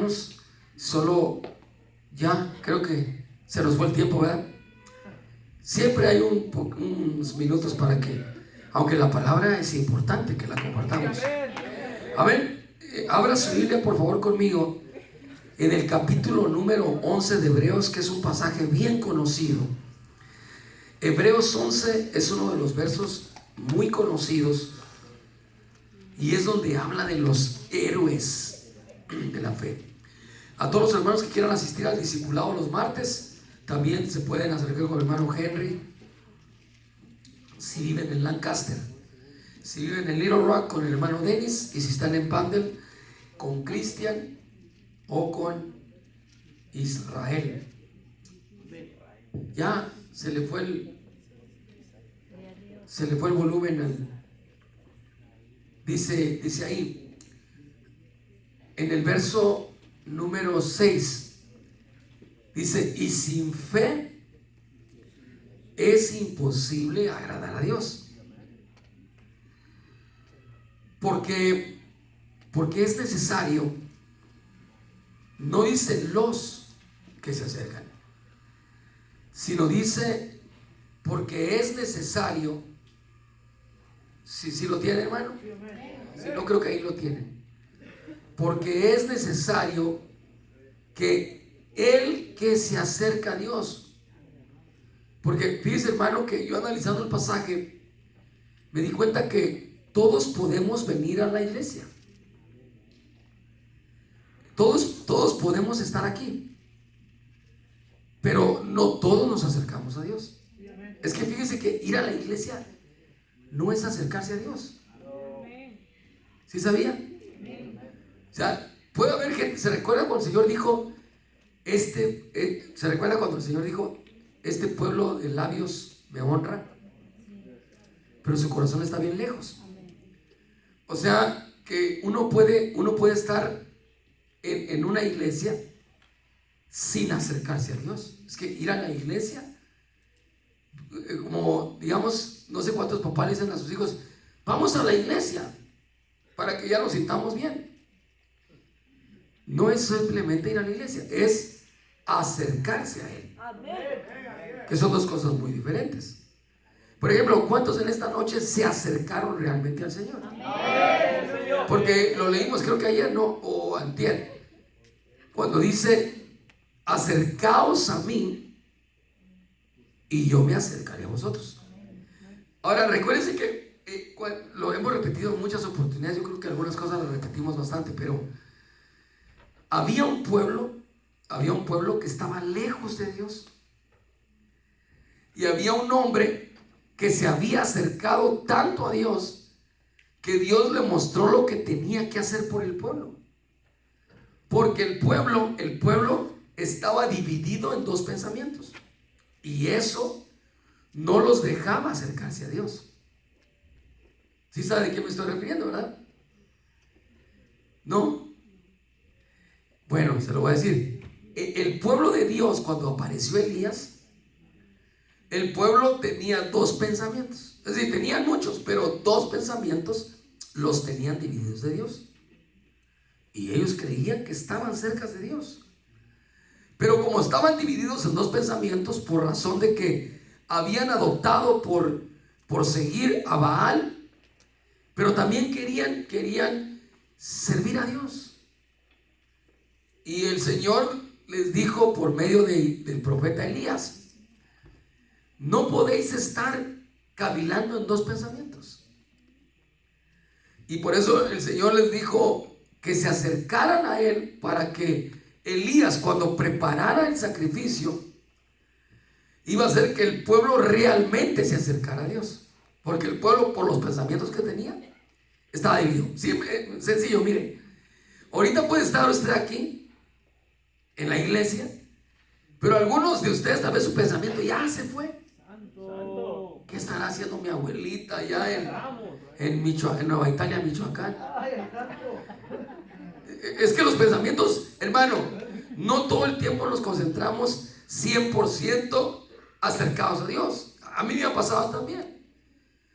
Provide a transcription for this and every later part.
hermanos, solo ya creo que se nos fue el tiempo, ¿verdad? Siempre hay unos minutos para que, aunque la palabra es importante, que la compartamos. Amén. Abra su Biblia por favor conmigo en el capítulo número 11 de Hebreos, que es un pasaje bien conocido. Hebreos 11 es uno de los versos muy conocidos y es donde habla de los héroes de la fe. A todos los hermanos que quieran asistir al discipulado los martes, también se pueden acercar con el hermano Henry. Si viven en Lancaster, si viven en Little Rock, con el hermano Dennis, y si están en Pandel, con Cristian o con Israel. Ya se le fue el volumen. Dice ahí en el verso número 6, dice: y sin fe es imposible agradar a Dios, porque es necesario, no dice los que se acercan, sino dice porque es necesario. Si lo tiene, hermano, si no, creo que ahí lo tienen. Porque es necesario que el que se acerca a Dios, porque fíjese, hermano, que yo analizando el pasaje me di cuenta que todos podemos venir a la iglesia, todos podemos estar aquí, pero no todos nos acercamos a Dios. Es que fíjese que ir a la iglesia no es acercarse a Dios. ¿Sí sabía? O sea, puede haber gente. ¿Se recuerda cuando el Señor dijo se recuerda cuando el Señor dijo: este pueblo de labios me honra, pero su corazón está bien lejos? O sea, que uno puede estar en una iglesia sin acercarse a Dios. Es que ir a la iglesia, como digamos, no sé cuántos papás le dicen a sus hijos: vamos a la iglesia para que ya nos sintamos bien. No es simplemente ir a la iglesia, es acercarse a Él, que son dos cosas muy diferentes. Por ejemplo, ¿cuántos en esta noche se acercaron realmente al Señor? Porque lo leímos, creo que ayer, ¿no? O antier, cuando dice: acercaos a mí y yo me acercaré a vosotros. Ahora, recuérdense que lo hemos repetido en muchas oportunidades. Yo creo que algunas cosas las repetimos bastante, pero había un pueblo que estaba lejos de Dios, y había un hombre que se había acercado tanto a Dios que Dios le mostró lo que tenía que hacer por el pueblo, porque el pueblo estaba dividido en dos pensamientos, y eso no los dejaba acercarse a Dios. ¿Sí sabe de qué me estoy refiriendo, verdad? ¿No? Bueno, se lo voy a decir. El pueblo de Dios, cuando apareció Elías, el pueblo tenía dos pensamientos. Es decir, tenían muchos, pero dos pensamientos los tenían divididos de Dios. Y ellos creían que estaban cerca de Dios. Pero como estaban divididos en dos pensamientos, por razón de que habían adoptado por seguir a Baal, pero también querían servir a Dios. Y el Señor les dijo por medio del profeta Elías: no podéis estar cavilando en dos pensamientos. Y por eso el Señor les dijo que se acercaran a Él, para que Elías, cuando preparara el sacrificio, iba a hacer que el pueblo realmente se acercara a Dios. Porque el pueblo, por los pensamientos que tenía, estaba dividido. Sí, sencillo, mire. Ahorita puede estar usted aquí en la iglesia, pero algunos de ustedes, tal vez su pensamiento ya se fue. ¿Qué estará haciendo mi abuelita allá en Nueva Italia, Michoacán? Es que los pensamientos, hermano, no todo el tiempo nos concentramos 100% acercados a Dios. A mí me ha pasado también.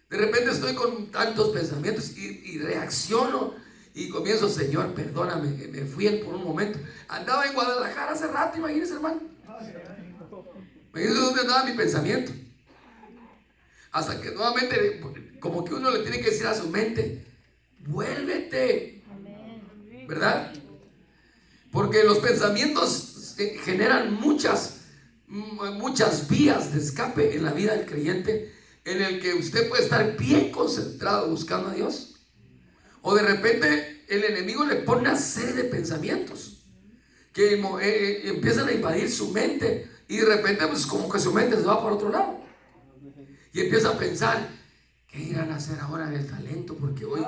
De repente estoy con tantos pensamientos y reacciono y comienzo, Señor, perdóname, me fui por un momento. Andaba en Guadalajara hace rato, imagínense, hermano. Imagínense dónde andaba mi pensamiento. Hasta que nuevamente, como que uno le tiene que decir a su mente, vuélvete, ¿verdad? Porque los pensamientos generan muchas vías de escape en la vida del creyente, en el que usted puede estar bien concentrado buscando a Dios, o de repente el enemigo le pone una serie de pensamientos que empiezan a invadir su mente, y de repente pues como que su mente se va por otro lado y empieza a pensar, ¿qué irán a hacer ahora en el talento? Porque hoy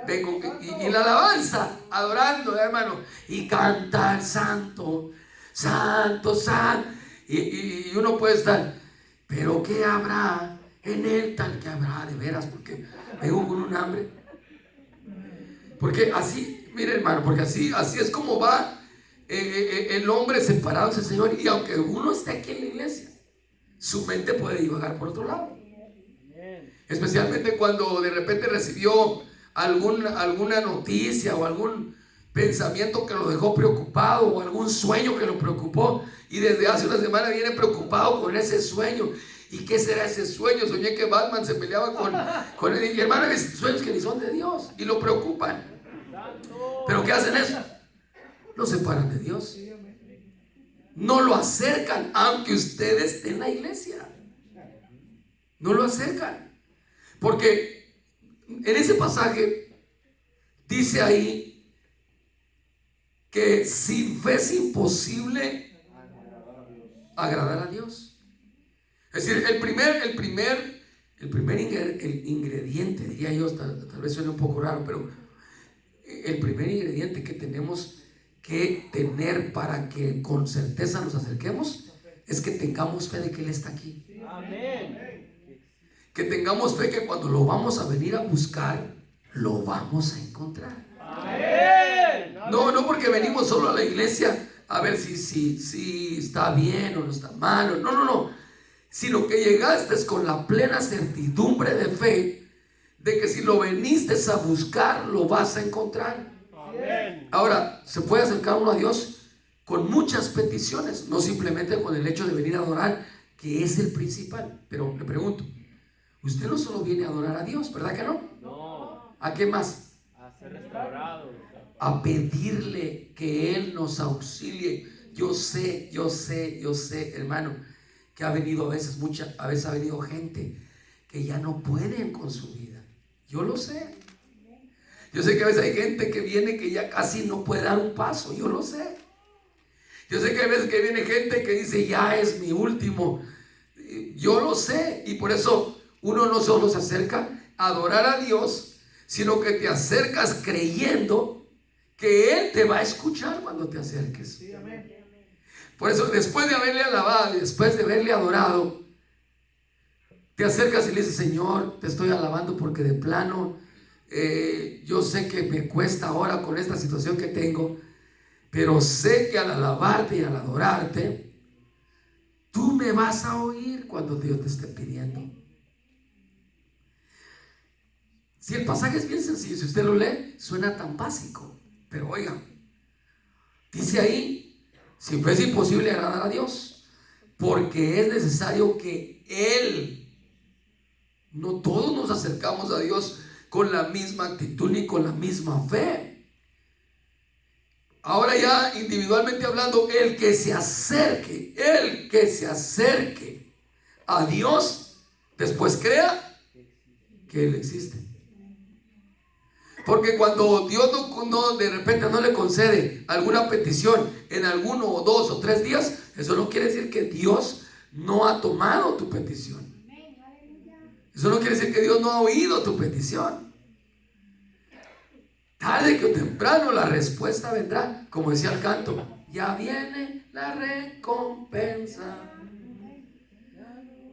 vengo y la alabanza, adorando, hermano, y cantar santo, santo, santo, y uno puede estar, pero ¿qué habrá en él tal que habrá de veras? Porque vengo con un hambre. Porque así, mire, hermano, porque así es como va el hombre separado del Señor. Y aunque uno esté aquí en la iglesia, su mente puede divagar por otro lado. Especialmente cuando de repente recibió alguna noticia o algún pensamiento que lo dejó preocupado, o algún sueño que lo preocupó, y desde hace una semana viene preocupado con ese sueño. ¿Y qué será ese sueño? Soñé que Batman se peleaba con él. Y hermano, hay sueños que ni son de Dios y lo preocupan. ¿Pero qué hacen eso? Lo separan de Dios. No lo acercan, aunque usted esté en la iglesia. No lo acercan. Porque en ese pasaje dice ahí que sin fe es imposible agradar a Dios. Es decir, el primer ingrediente, diría yo, tal vez suene un poco raro, pero el primer ingrediente que tenemos que tener para que con certeza nos acerquemos es que tengamos fe de que Él está aquí. Amén. Que tengamos fe que cuando lo vamos a venir a buscar, lo vamos a encontrar. Amén. No porque venimos solo a la iglesia a ver si está bien o no está mal. No. Sino que llegaste con la plena certidumbre de fe de que si lo veniste a buscar, lo vas a encontrar. Amén. Ahora, se puede acercar uno a Dios con muchas peticiones, no simplemente con el hecho de venir a adorar, que es el principal. Pero le pregunto, usted no solo viene a adorar a Dios, ¿verdad que no? No. ¿A qué más? A ser restaurado. A pedirle que Él nos auxilie. Yo sé, hermano, que ha venido a veces ha venido gente que ya no pueden con su vida. Yo lo sé. Yo sé que a veces hay gente que viene que ya casi no puede dar un paso. Yo lo sé. Yo sé que hay veces que viene gente que dice, ya es mi último. Yo lo sé. Y por eso uno no solo se acerca a adorar a Dios, sino que te acercas creyendo que Él te va a escuchar cuando te acerques. Sí, amén. Por eso, después de haberle alabado y después de haberle adorado, te acercas y le dices, Señor, te estoy alabando porque de plano yo sé que me cuesta ahora con esta situación que tengo, pero sé que al alabarte y al adorarte, tú me vas a oír cuando Dios te esté pidiendo. Si el pasaje es bien sencillo, si usted lo lee, suena tan básico, pero oiga, dice ahí, sin fe es imposible agradar a Dios, porque es necesario que Él, no todos nos acercamos a Dios con la misma actitud ni con la misma fe. Ahora ya individualmente hablando, el que se acerque a Dios, después crea que Él existe. Porque cuando Dios de repente no le concede alguna petición en alguno o 2 o 3 días, eso no quiere decir que Dios no ha tomado tu petición. Eso no quiere decir que Dios no ha oído tu petición. Tarde que temprano la respuesta vendrá. Como decía el canto, ya viene la recompensa.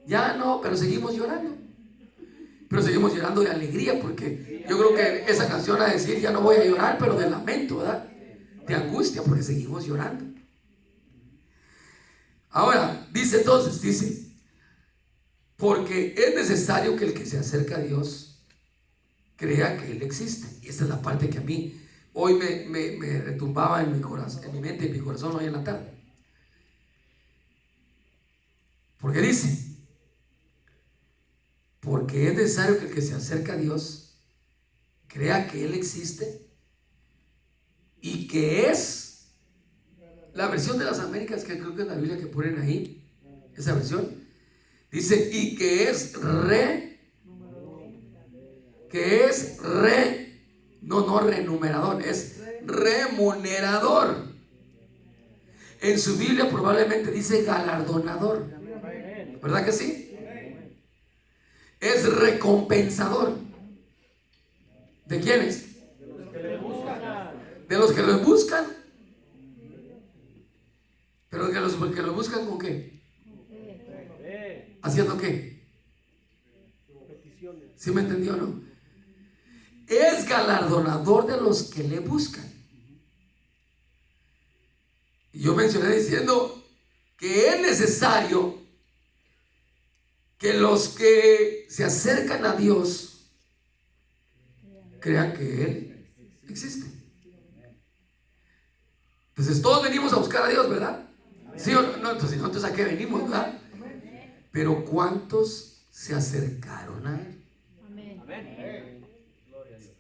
Ya no, pero seguimos llorando. Pero seguimos llorando de alegría, porque yo creo que esa canción a decir, ya no voy a llorar, pero de lamento, ¿verdad? De angustia, porque seguimos llorando. Ahora, dice, porque es necesario que el que se acerca a Dios crea que Él existe. Y esta es la parte que a mí hoy me retumbaba en mi corazón, en mi mente y en mi corazón hoy en la tarde. Porque dice, porque es necesario que el que se acerca a Dios crea que Él existe y que es la versión de las Américas, que creo que es la Biblia que ponen ahí, esa versión, dice, y que es no renumerador, es remunerador. En su Biblia probablemente dice galardonador, ¿verdad que sí? Es recompensador. ¿De quiénes? De los que lo buscan. Pero que los que lo buscan, ¿con qué? ¿Haciendo qué? ¿Sí me entendió o no? Es galardonador de los que le buscan. Y yo mencioné diciendo que es necesario que los que se acercan a Dios crean que Él existe. Entonces todos venimos a buscar a Dios, ¿verdad? ¿Sí o no? Entonces nosotros a qué venimos, ¿verdad? Pero ¿cuántos se acercaron a Él?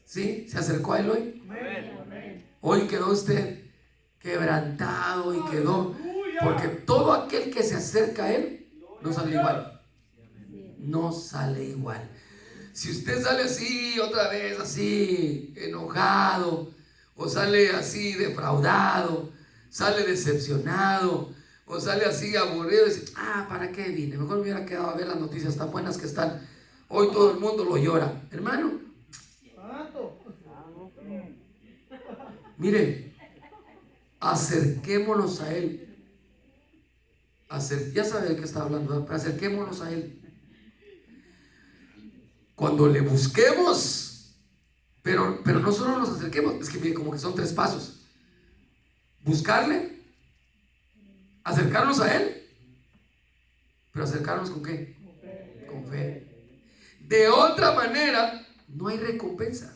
¿Sí? ¿Se acercó a Él hoy? Hoy quedó usted quebrantado y quedó, porque todo aquel que se acerca a Él no sale igual. No sale igual. Si usted sale así otra vez, así enojado, o sale así defraudado, sale decepcionado, o sale así aburrido y dice, ¿para qué vine? Mejor me hubiera quedado a ver las noticias tan buenas que están. Hoy todo el mundo lo llora. Hermano, mire, acerquémonos a Él. Ya sabe de qué está hablando, pero acerquémonos a Él. Cuando le busquemos, pero no solo nos acerquemos, es que mire, como que son 3 pasos. Buscarle, acercarnos a Él, pero acercarnos ¿con qué? Con fe. De otra manera, no hay recompensa.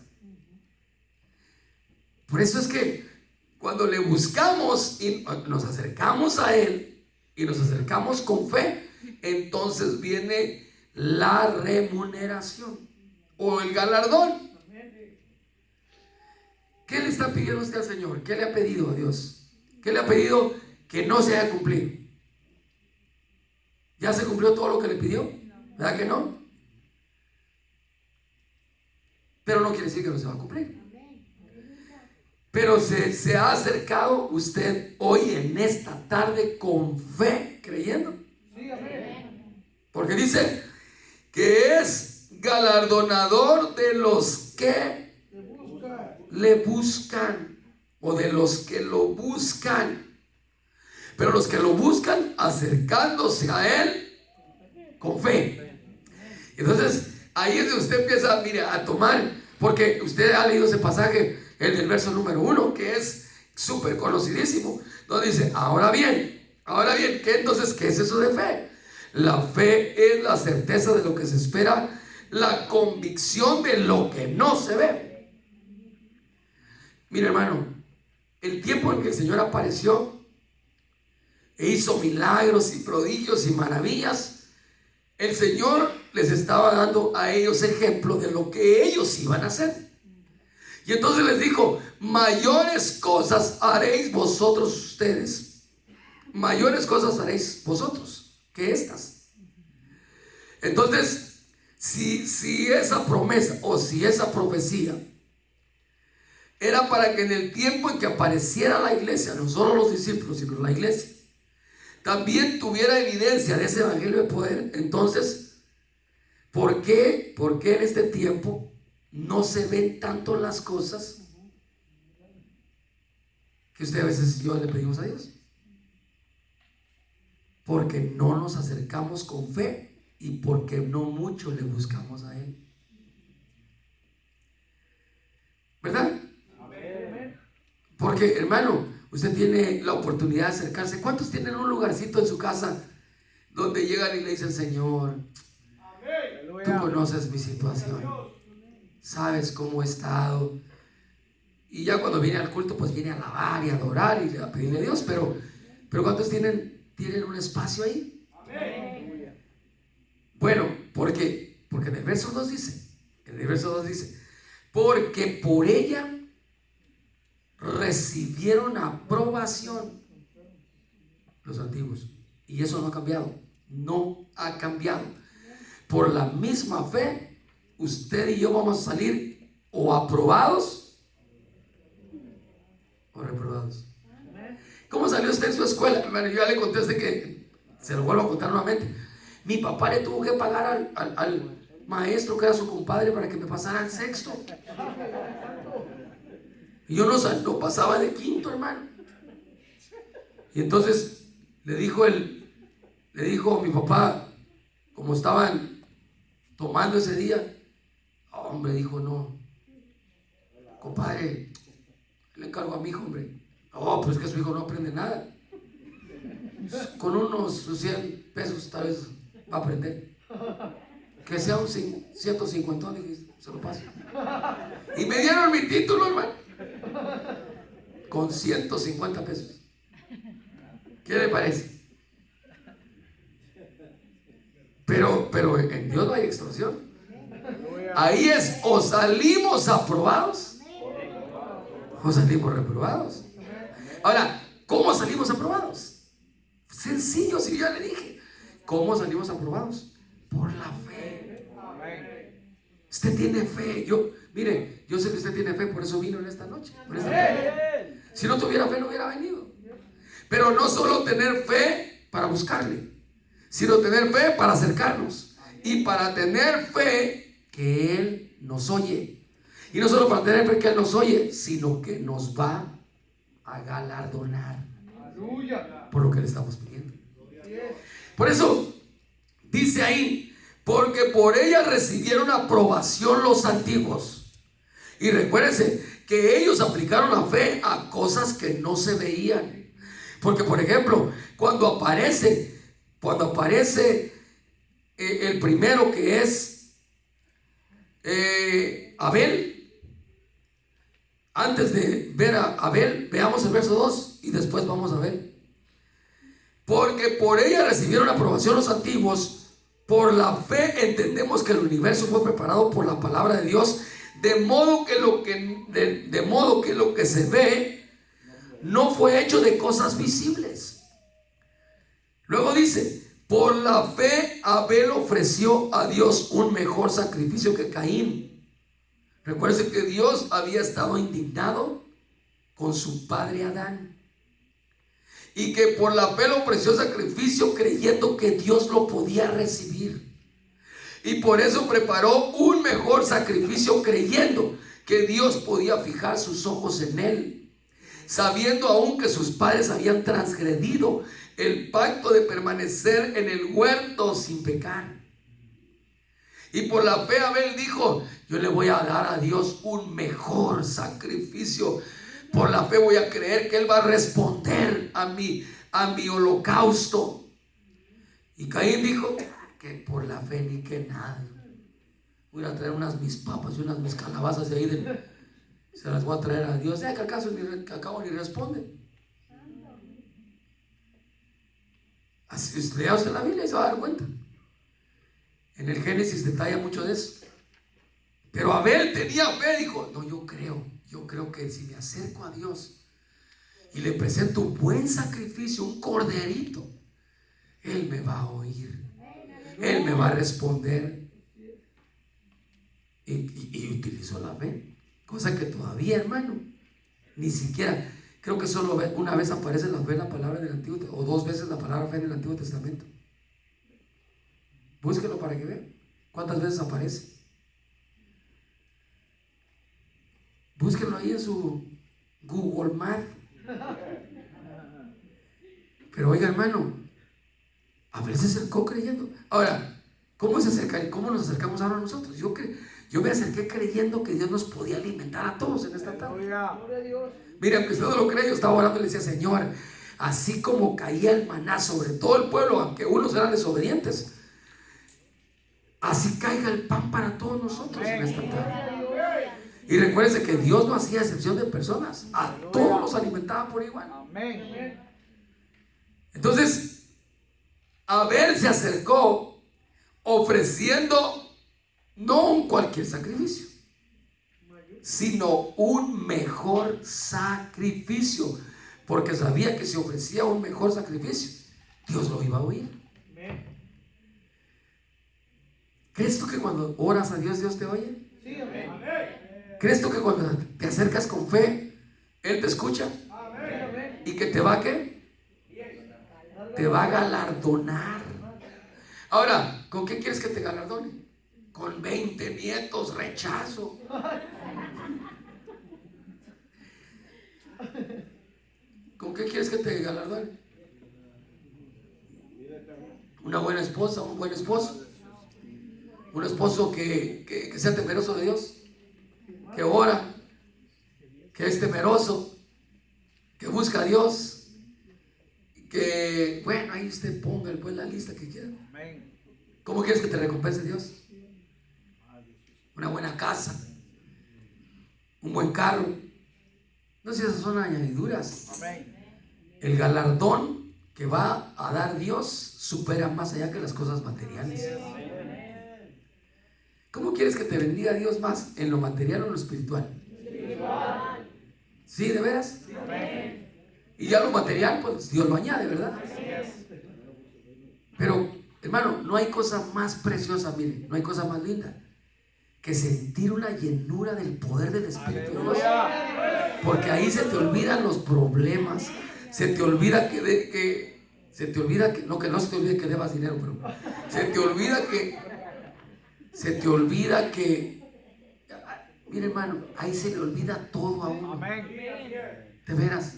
Por eso es que cuando le buscamos y nos acercamos a Él y nos acercamos con fe, entonces viene la remuneración o el galardón. ¿Qué le está pidiendo usted al Señor? ¿Qué le ha pedido a Dios? ¿Qué le ha pedido que no se haya cumplido? ¿Ya se cumplió todo lo que le pidió? ¿Verdad que no? Pero no quiere decir que no se va a cumplir. Pero se ha acercado usted hoy en esta tarde con fe, creyendo. Porque dice que es galardonador de los que le buscan o de los que lo buscan. Pero los que lo buscan acercándose a Él con fe. Entonces ahí es donde usted empieza, mire, a tomar, porque usted ha leído ese pasaje, el del verso número 1, que es súper conocidísimo, donde dice, ahora bien, ¿qué entonces? ¿Qué es eso de fe? La fe es la certeza de lo que se espera, la convicción de lo que no se ve. Mire, hermano, el tiempo en que el Señor apareció e hizo milagros y prodigios y maravillas, el Señor les estaba dando a ellos ejemplo de lo que ellos iban a hacer. Y entonces les dijo, mayores cosas haréis vosotros ustedes. Mayores cosas haréis vosotros que estas. Entonces, si esa promesa o si esa profecía era para que en el tiempo en que apareciera la iglesia, no solo los discípulos, sino la iglesia, también tuviera evidencia de ese evangelio de poder, entonces, ¿por qué en este tiempo no se ven tanto las cosas que usted a veces y yo le pedimos a Dios? Porque no nos acercamos con fe y porque no mucho le buscamos a Él. ¿Verdad? Porque, hermano, usted tiene la oportunidad de acercarse. ¿Cuántos tienen un lugarcito en su casa donde llegan y le dicen, Señor, tú conoces mi situación, sabes cómo he estado, Y ya cuando viene al culto, pues viene a alabar y a adorar y a pedirle a Dios. Pero ¿cuántos tienen un espacio ahí? Amén. Bueno, porque en el verso 2 dice, porque por ella recibieron aprobación los antiguos. Y eso no ha cambiado. No ha cambiado. Por la misma fe, usted y yo vamos a salir o aprobados o reprobados. ¿Cómo salió usted en su escuela? Hermano, yo ya le conté a usted que se lo vuelvo a contar nuevamente. Mi papá le tuvo que pagar al maestro que era su compadre para que me pasara al sexto. Y yo no pasaba de quinto, hermano. Y entonces le dijo mi papá, como estaban tomando ese día, hombre, dijo, no, compadre, le encargo a mi hijo, hombre. Oh, pues es que su hijo no aprende nada. Con unos 100 pesos tal vez va a aprender. Que sea un 150, dije, se lo paso. Y me dieron mi título, hermano, con 150 pesos. ¿Qué le parece? Pero en Dios no hay extorsión. Ahí es o salimos aprobados o salimos reprobados. Ahora, ¿cómo salimos aprobados? Sencillo, si ya le dije. ¿Cómo salimos aprobados? Por la fe. Usted tiene fe. Mire, yo sé que usted tiene fe, por eso vino en esta noche. Si no tuviera fe, no hubiera venido. Pero no solo tener fe para buscarle, sino tener fe para acercarnos. Y para tener fe que Él nos oye. Y no solo para tener fe que Él nos oye, sino que nos va a galardonar por lo que le estamos pidiendo. Por eso dice ahí, porque por ella recibieron aprobación los antiguos. Y recuérdense que ellos aplicaron la fe a cosas que no se veían. Porque, por ejemplo, cuando aparece el primero, que es Abel. Antes de ver a Abel, veamos el verso 2 y después vamos a ver. Porque por ella recibieron aprobación los antiguos. Por la fe entendemos que el universo fue preparado por la palabra de Dios, de modo que lo que se ve no fue hecho de cosas visibles. Luego dice, por la fe Abel ofreció a Dios un mejor sacrificio que Caín. Recuerden que Dios había estado indignado con su padre Adán. Y que por la fe le ofreció sacrificio creyendo que Dios lo podía recibir. Y por eso preparó un mejor sacrificio creyendo que Dios podía fijar sus ojos en él. Sabiendo aún que sus padres habían transgredido el pacto de permanecer en el huerto sin pecar. Y por la fe Abel dijo, yo le voy a dar a Dios un mejor sacrificio. Por la fe voy a creer que Él va a responder a mi holocausto. Y Caín dijo, que por la fe ni que nada. Voy a traer mis papas y mis calabazas de ahí. Se las voy a traer a Dios. Que acabo ni responde. Así, lea usted la Biblia y se va a dar cuenta. En el Génesis detalla mucho de eso. Pero Abel tenía fe, dijo, no, yo creo que si me acerco a Dios y le presento un buen sacrificio, un corderito, Él me va a oír, Él me va a responder. Y utilizó la fe, cosa que todavía, hermano, ni siquiera, creo que solo una vez aparece la fe en la palabra del Antiguo, o 2 veces la palabra fe en el Antiguo Testamento. Búsquelo para que vean cuántas veces aparece. Búsquenlo ahí en su Google Maps. Pero oiga, hermano, Abel se acercó creyendo. Ahora, ¿cómo nos acercamos ahora nosotros? Yo me acerqué creyendo que Dios nos podía alimentar a todos en esta tarde. Mira, aunque usted no lo cree, yo estaba orando y le decía, Señor, así como caía el maná sobre todo el pueblo, aunque unos eran desobedientes, así caiga el pan para todos nosotros en esta tarde. Y recuérdense que Dios no hacía excepción de personas, a todos los alimentaba por igual. Entonces Abel se acercó ofreciendo no un cualquier sacrificio, sino un mejor sacrificio, porque sabía que si ofrecía un mejor sacrificio, Dios lo iba a oír. ¿Crees tú que cuando oras a Dios, Dios te oye? Sí, amén. ¿Crees tú que cuando te acercas con fe, Él te escucha? Amén. ¿Y que te va a qué? Te va a galardonar. Ahora, ¿con qué quieres que te galardone? Con 20 nietos, rechazo. ¿Con qué quieres que te galardone? Una buena esposa, un buen esposo. Un esposo que sea temeroso de Dios, que ora, que es temeroso, que busca a Dios, que, bueno, ahí usted ponga pues la lista que quiera. ¿Cómo quieres que te recompense Dios? Una buena casa, un buen carro. No sé si esas son añadiduras. El galardón que va a dar Dios supera más allá que las cosas materiales. ¿Cómo quieres que te bendiga Dios más? ¿En lo material o en lo espiritual? ¿Sí, de veras? Y ya lo material, pues Dios lo añade, ¿verdad? Pero, hermano, no hay cosa más preciosa, mire, no hay cosa más linda que sentir una llenura del poder del Espíritu de Dios. Porque ahí se te olvidan los problemas, se te olvida que no se te olvide que debas dinero, pero se te olvida que, mire, hermano, ahí se le olvida todo a uno. De veras.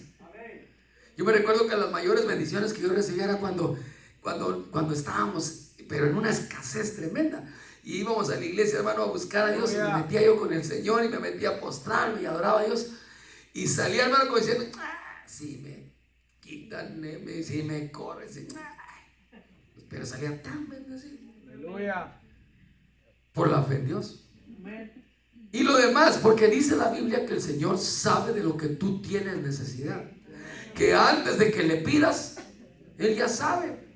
Yo me recuerdo que las mayores bendiciones que yo recibía era cuando estábamos, pero en una escasez tremenda. Y íbamos a la iglesia, hermano, a buscar a Dios. Y me metía yo con el Señor y me metía a postrarme y adoraba a Dios. Y salía, hermano, como diciendo, si me quitan, si me corren, pero salía tan bendecido. Aleluya. Por la fe en Dios. Y lo demás, porque dice la Biblia que el Señor sabe de lo que tú tienes necesidad. Que antes de que le pidas, Él ya sabe.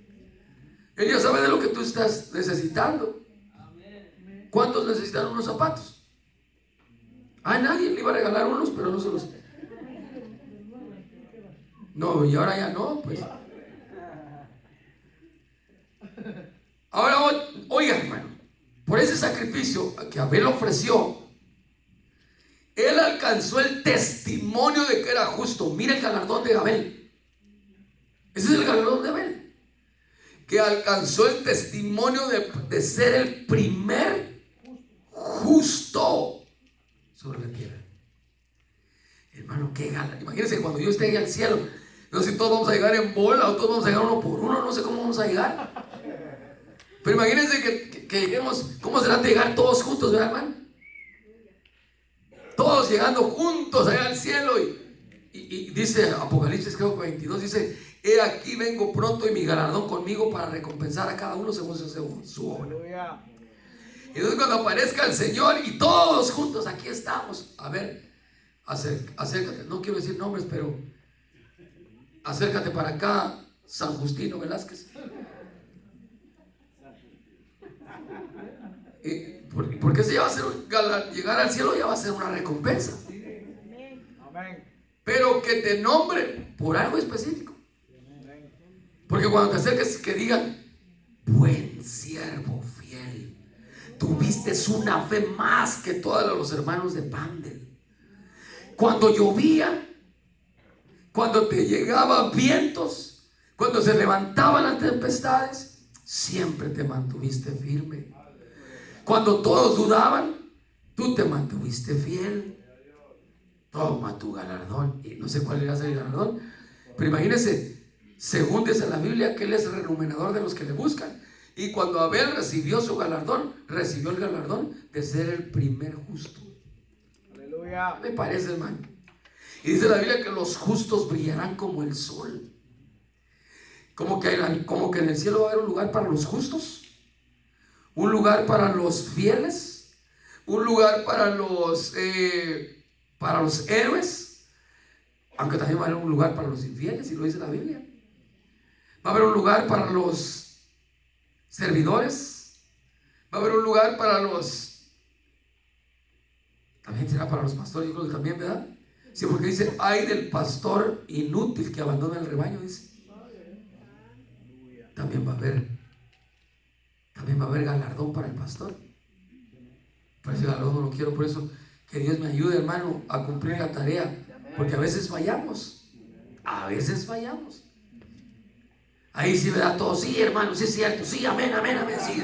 Él ya sabe de lo que tú estás necesitando. ¿Cuántos necesitan unos zapatos? A nadie le iba a regalar unos, pero no se los... No, y ahora ya no, pues. Ahora, oiga, hermano, por ese sacrificio que Abel ofreció, él alcanzó el testimonio de que era justo. Mira el galardón de Abel. Ese es el galardón de Abel, que alcanzó el testimonio de ser el primer justo sobre la tierra. Hermano, qué gana. Imagínense cuando yo esté ahí al cielo. No sé si todos vamos a llegar en bola o todos vamos a llegar uno por uno. No sé cómo vamos a llegar. Pero imagínense que lleguemos. ¿Cómo será de llegar todos juntos, verdad, hermano? Todos llegando juntos allá al cielo. Y dice Apocalipsis, creo que 22, dice: he aquí vengo pronto y mi galardón conmigo para recompensar a cada uno según su obra. Y entonces cuando aparezca el Señor y todos juntos aquí estamos. A ver, acércate, no quiero decir nombres, pero acércate para acá, San Justino Velázquez. Porque eso ya va a ser llegar al cielo ya va a ser una recompensa. Pero que te nombren por algo específico. Porque cuando te acerques, que digan: buen siervo fiel, tuviste una fe más que todos los hermanos de Pandel. Cuando llovía, cuando te llegaban vientos, cuando se levantaban las tempestades, siempre te mantuviste firme. Cuando todos dudaban, tú te mantuviste fiel. Toma tu galardón. Y no sé cuál era ese galardón, pero imagínense, según dice la Biblia, que Él es el remunerador de los que le buscan. Y cuando Abel recibió su galardón, recibió el galardón de ser el primer justo. Aleluya. Me parece, hermano. Y dice la Biblia que los justos brillarán como el sol. Como que en el cielo va a haber un lugar para los justos, un lugar para los fieles, un lugar para los héroes, aunque también va a haber un lugar para los infieles, si lo dice la Biblia. Va a haber un lugar para los servidores, va a haber un lugar para también será para los pastores, yo creo que también, ¿verdad? Sí, porque dice, ay del pastor inútil que abandona el rebaño, dice. También va a haber galardón para el pastor. Pero ese galardón no lo quiero, por eso que Dios me ayude, hermano, a cumplir la tarea, porque a veces fallamos. Ahí sí me da todo, sí, hermano, sí es cierto, sí, amén, sí.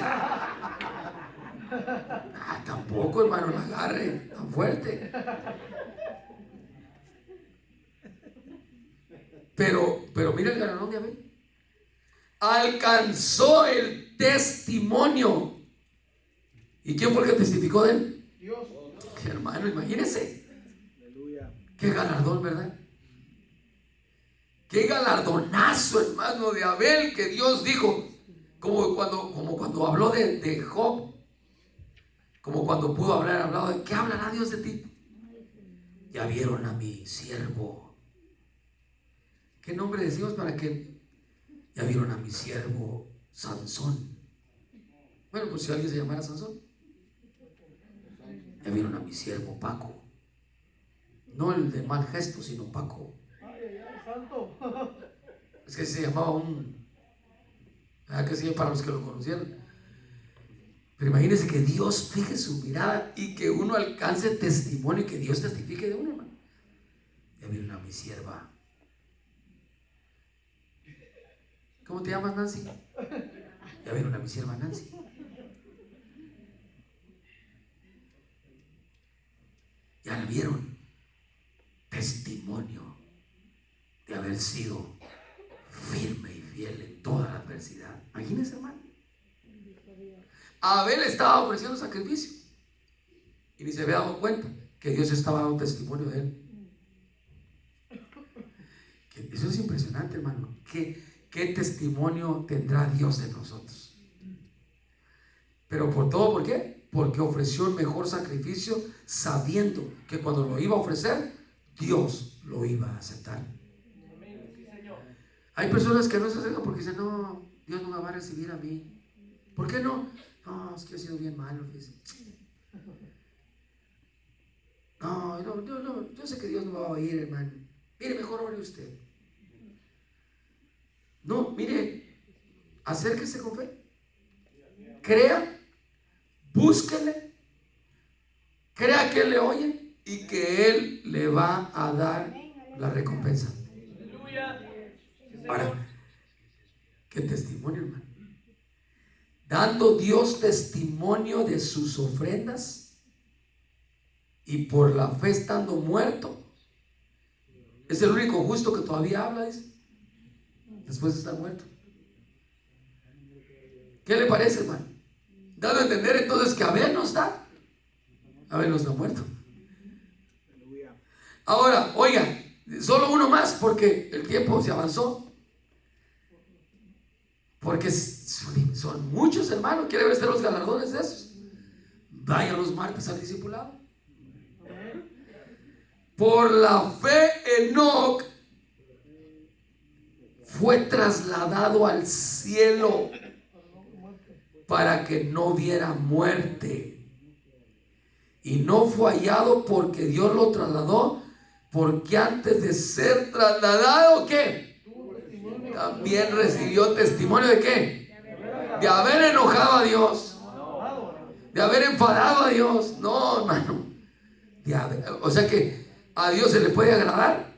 Tampoco, hermano, la agarre tan fuerte. Pero mira el galardón de Abel. Alcanzó el testimonio. ¿Y quién fue el que testificó de él? Dios. Hermano, imagínese. Aleluya. Qué galardón, ¿verdad? Qué galardonazo, hermano, de Abel, que Dios dijo, como cuando habló de Job, como cuando pudo hablado de, ¿qué hablará Dios de ti? Ya vieron a mi siervo. ¿Qué nombre decimos para que? Ya vieron a mi siervo Sansón. Bueno, pues si alguien se llamara Sansón. Ya vieron a mi siervo Paco. No el de mal gesto, sino Paco. Santo. Es que se llamaba que sí, para los que lo conocieron. Pero imagínense que Dios fije su mirada y que uno alcance testimonio y que Dios testifique de uno, hermano. Ya vieron a mi sierva. ¿Cómo te llamas, Nancy? Ya vieron a mi sierva Nancy. Ya la vieron. Testimonio de haber sido firme y fiel en toda la adversidad. Imagínense, hermano. Abel estaba ofreciendo sacrificio y ni se había dado cuenta que Dios estaba dando testimonio de él. Eso es impresionante, hermano. ¿Qué testimonio tendrá Dios de nosotros? Pero por todo, ¿por qué? Porque ofreció el mejor sacrificio sabiendo que cuando lo iba a ofrecer, Dios lo iba a aceptar. Hay personas que no se acercan porque dicen, no, Dios no me va a recibir a mí. ¿Por qué no? No, es que he sido bien malo. No, yo sé que Dios no me va a oír, hermano. Mire, mejor ore usted. No, mire, acérquese con fe. Crea, búsquele, crea que Él le oye y que Él le va a dar la recompensa. Ahora, qué testimonio, hermano. Dando Dios testimonio de sus ofrendas y por la fe estando muerto. Es el único justo que todavía habla, dice, después de estar muerto. ¿Qué le parece, hermano? Dando a entender entonces que Abel no está. Abel no está muerto. Ahora, oiga, solo uno más porque el tiempo se avanzó. Porque son muchos, hermanos. ¿Quiere ver los galardones de esos? Vaya los martes al discipulado. Por la fe, Enoc fue trasladado al cielo para que no viera muerte. Y no fue hallado porque Dios lo trasladó, porque antes de ser trasladado, ¿qué? También recibió testimonio de ¿qué? De haber enojado a Dios, de haber enfadado a Dios. No, hermano. O sea que a Dios se le puede agradar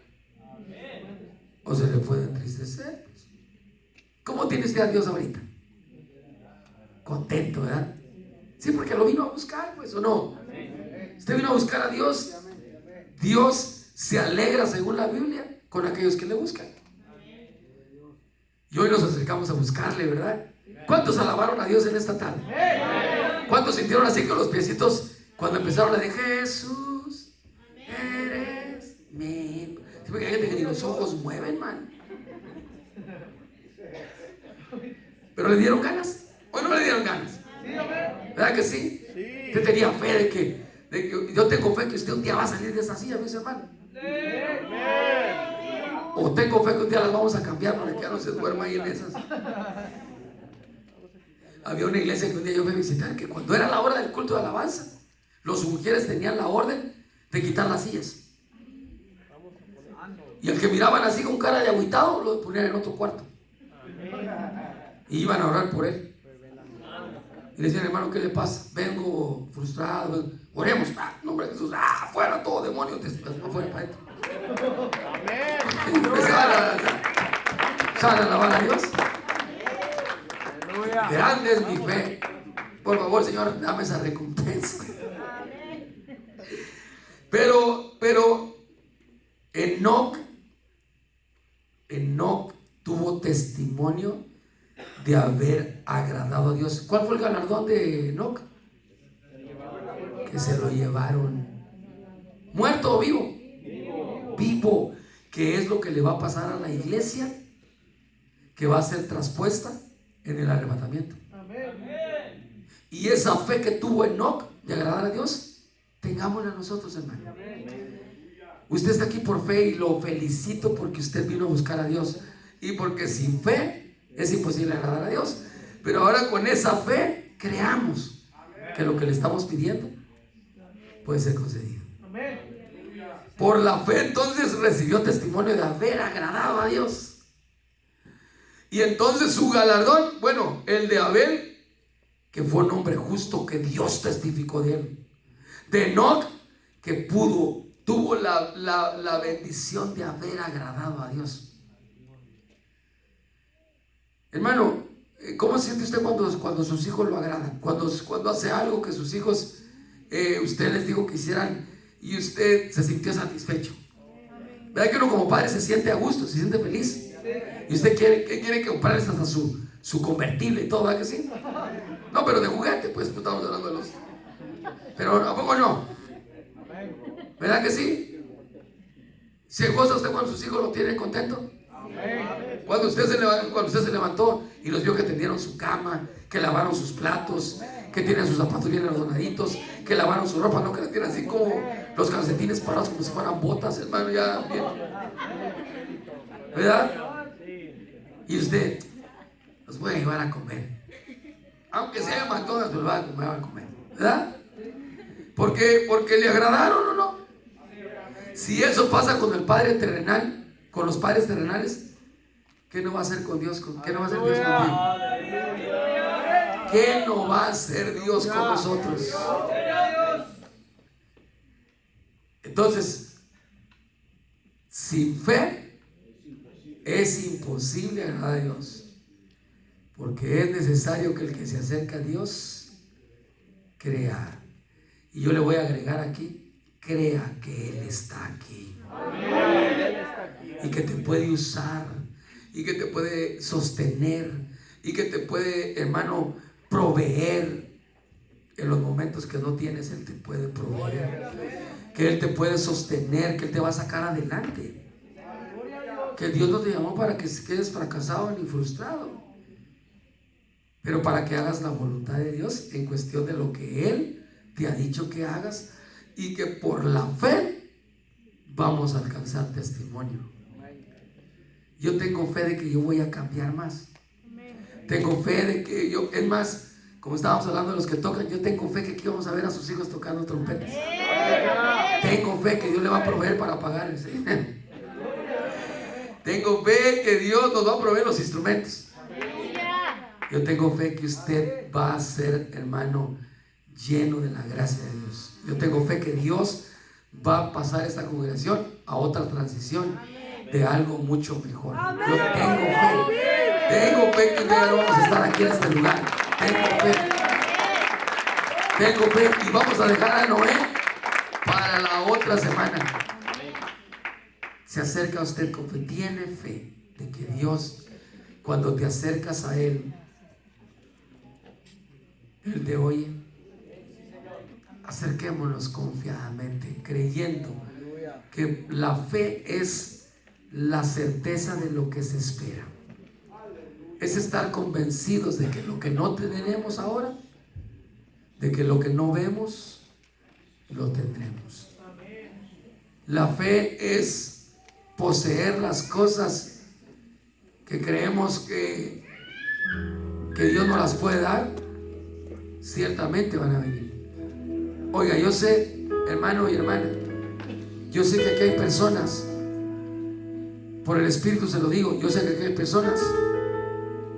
o se le puede entristecer. ¿Cómo tiene usted a Dios ahorita? Contento, ¿verdad? Sí, porque lo vino a buscar, pues, ¿o no? Usted vino a buscar a Dios. Dios se alegra, según la Biblia, con aquellos que le buscan. Y hoy nos acercamos a buscarle, ¿verdad? ¿Cuántos alabaron a Dios en esta tarde? ¿Cuántos sintieron así con los piecitos cuando empezaron a decir, Jesús, eres mi? Sí, porque hay gente que ni los ojos mueven, man. Pero le dieron ganas. ¿O no le dieron ganas? ¿Verdad que sí? Usted tenía fe de que yo tengo fe que usted un día va a salir de esa silla, mis hermanos. O tengo fe que un día las vamos a cambiar para que ya no se duerma ahí en esas. Había una iglesia que un día yo fui a visitar, que cuando era la hora del culto de alabanza, los mujeres tenían la orden de quitar las sillas. Y al que miraban así con cara de agüitado, lo ponían en otro cuarto. Y iban a orar por él. Y le decían, hermano, ¿qué le pasa? Vengo frustrado. Oremos. Nombre de Jesús. Fuera todo demonio. Afuera para adentro. Y empezaban a alabar a Dios. Grande es mi fe. Por favor, Señor, dame esa recompensa. Pero Enoc tuvo testimonio de haber agradado a Dios. ¿Cuál fue el galardón de Enoc? Que se lo llevaron. ¿Muerto o vivo? Vivo. Que es lo que le va a pasar a la iglesia, que va a ser traspuesta en el arrebatamiento. Y esa fe que tuvo Enoc de agradar a Dios, tengámosla nosotros, hermano. Usted está aquí por fe y lo felicito porque usted vino a buscar a Dios. Y porque sin fe es imposible agradar a Dios. Pero ahora con esa fe creamos que lo que le estamos pidiendo puede ser concedido. Por la fe entonces recibió testimonio de haber agradado a Dios. Y entonces su galardón, bueno, el de Abel, que fue un hombre justo, que Dios testificó de él. De Enoc, que tuvo la bendición de haber agradado a Dios. Hermano, ¿cómo se siente usted cuando sus hijos lo agradan? Cuando hace algo que sus hijos, usted les dijo que hicieran y usted se sintió satisfecho. ¿Verdad que uno como padre se siente a gusto, se siente feliz? Y usted quiere comprarles hasta su convertible y todo, ¿verdad que sí? No, pero de juguete, pues estamos hablando de los... Pero ¿a poco no? ¿Verdad que sí? ¿Se goza usted cuando sus hijos lo tienen contento? Cuando usted se levantó y los vio que tendieron su cama, que lavaron sus platos, que tienen sus zapatos bien ordenaditos, que lavaron su ropa, no que la tienen así como los calcetines parados como si fueran botas, hermano, ya bien. ¿Verdad? Y usted los voy a llevar a comer, aunque sea McDonald's, los va a comer, ¿verdad? Porque le agradaron o no. Si eso pasa con el Padre terrenal, con los padres terrenales, ¿qué no va a hacer con Dios? ¿Qué no va a hacer Dios contigo? ¿Qué no va a hacer Dios con nosotros? Entonces, sin fe es imposible agradar a Dios, porque es necesario que el que se acerca a Dios crea. Y yo le voy a agregar aquí, crea que Él está aquí. Y que te puede usar, y que te puede sostener, y que te puede, hermano, proveer. En los momentos que no tienes, Él te puede proveer, que Él te puede sostener, que Él te va a sacar adelante, que Dios no te llamó para que quedes fracasado ni frustrado, pero para que hagas la voluntad de Dios en cuestión de lo que Él te ha dicho que hagas, y que por la fe vamos a alcanzar testimonio. Yo tengo fe de que yo voy a cambiar más. Tengo fe de que yo, es más, como estábamos hablando de los que tocan, yo tengo fe que aquí vamos a ver a sus hijos tocando trompetas. Tengo fe que Dios le va a proveer para pagar el dinero. Tengo fe que Dios nos va a proveer los instrumentos. Yo tengo fe que usted va a ser, hermano, lleno de la gracia de Dios. Yo tengo fe que Dios va a pasar esta congregación a otra transición de algo mucho mejor. Yo tengo fe que ya no vamos a estar aquí en este lugar. Tengo fe y vamos a dejar a Noé para la otra semana. Se acerca a usted con fe, tiene fe de que Dios, cuando te acercas a Él, Él te oye. Acerquémonos confiadamente, creyendo que la fe es la certeza de lo que se espera. Es estar convencidos de que lo que no tenemos ahora, de que lo que no vemos, lo tendremos. La fe es poseer las cosas que creemos que Dios no las puede dar. Ciertamente van a venir. Oiga, yo sé, hermano y hermana, yo sé que aquí hay personas, por el Espíritu se lo digo, yo sé que aquí hay personas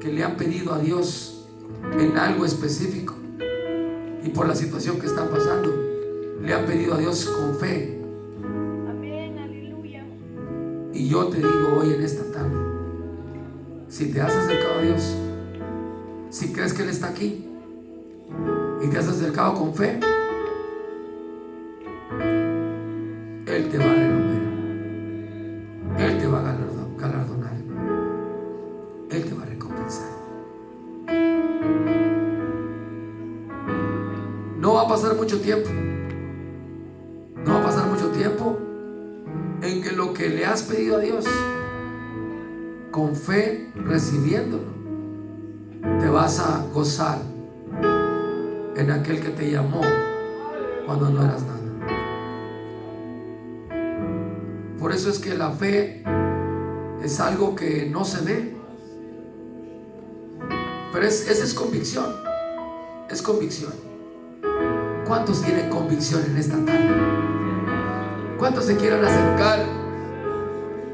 que le han pedido a Dios en algo específico, y por la situación que están pasando, le han pedido a Dios con fe. Amén, aleluya. Y yo te digo hoy en esta tarde, si te has acercado a Dios, si crees que Él está aquí y te has acercado con fe, Él te va a renumerar, Él te va a galardonar, Él te va a recompensar. No va a pasar mucho tiempo, no va a pasar mucho tiempo en que lo que le has pedido a Dios, con fe recibiéndolo, te vas a gozar en aquel que te llamó cuando no eras nada. Por eso es que la fe es algo que no se ve, pero esa es convicción, es convicción. ¿Cuántos tienen convicción en esta tarde? ¿Cuántos se quieren acercar?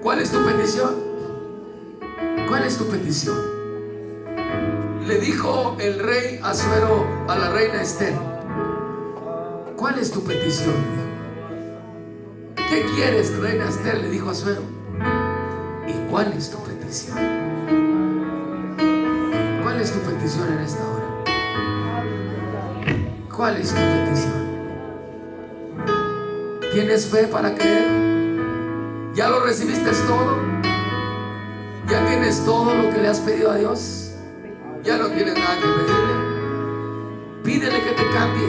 ¿Cuál es tu petición? ¿Cuál es tu petición? Le dijo el rey Asuero a la reina Esther: ¿cuál es tu petición? ¿Qué quieres, reina Esther? Le dijo Asuero. ¿Y cuál es tu petición? ¿Cuál es tu petición en esta hora? ¿Cuál es tu petición? ¿Tienes fe para creer? ¿Ya lo recibiste todo? ¿Ya tienes todo lo que le has pedido a Dios? ¿Ya no tienes nada que pedirle? Pídele que te cambie,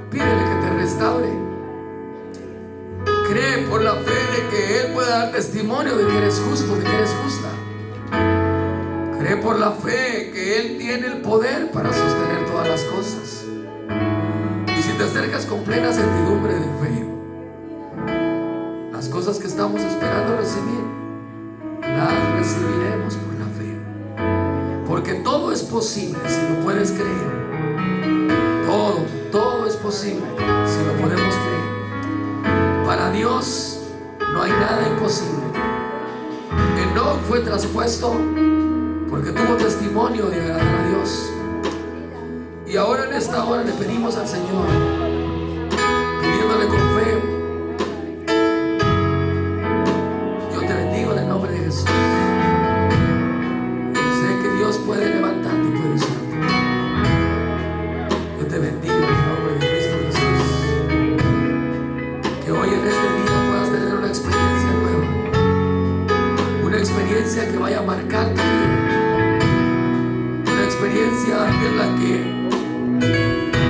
pídele que te restaure. Cree por la fe de que Él puede dar testimonio de que eres justo, de que eres justa. Cree por la fe que Él tiene el poder para sostener todas las cosas. Y si te acercas con plena certidumbre de fe, las cosas que estamos esperando recibir, las recibiremos por la fe. Porque todo es posible si lo puedes creer. Todo es posible si lo podemos creer. Para Dios no hay nada imposible. Enoc fue traspuesto porque tuvo testimonio de agradar a Dios. Y ahora en esta hora le pedimos al Señor, pidiéndole con fe. Yo te bendigo en el nombre de Jesús. Yo sé que Dios puede levantarte y puede usarte. Yo te bendigo en el nombre de Cristo Jesús. Que hoy en este día puedas tener una experiencia nueva, una experiencia que vaya a marcar tu vida, una experiencia en la que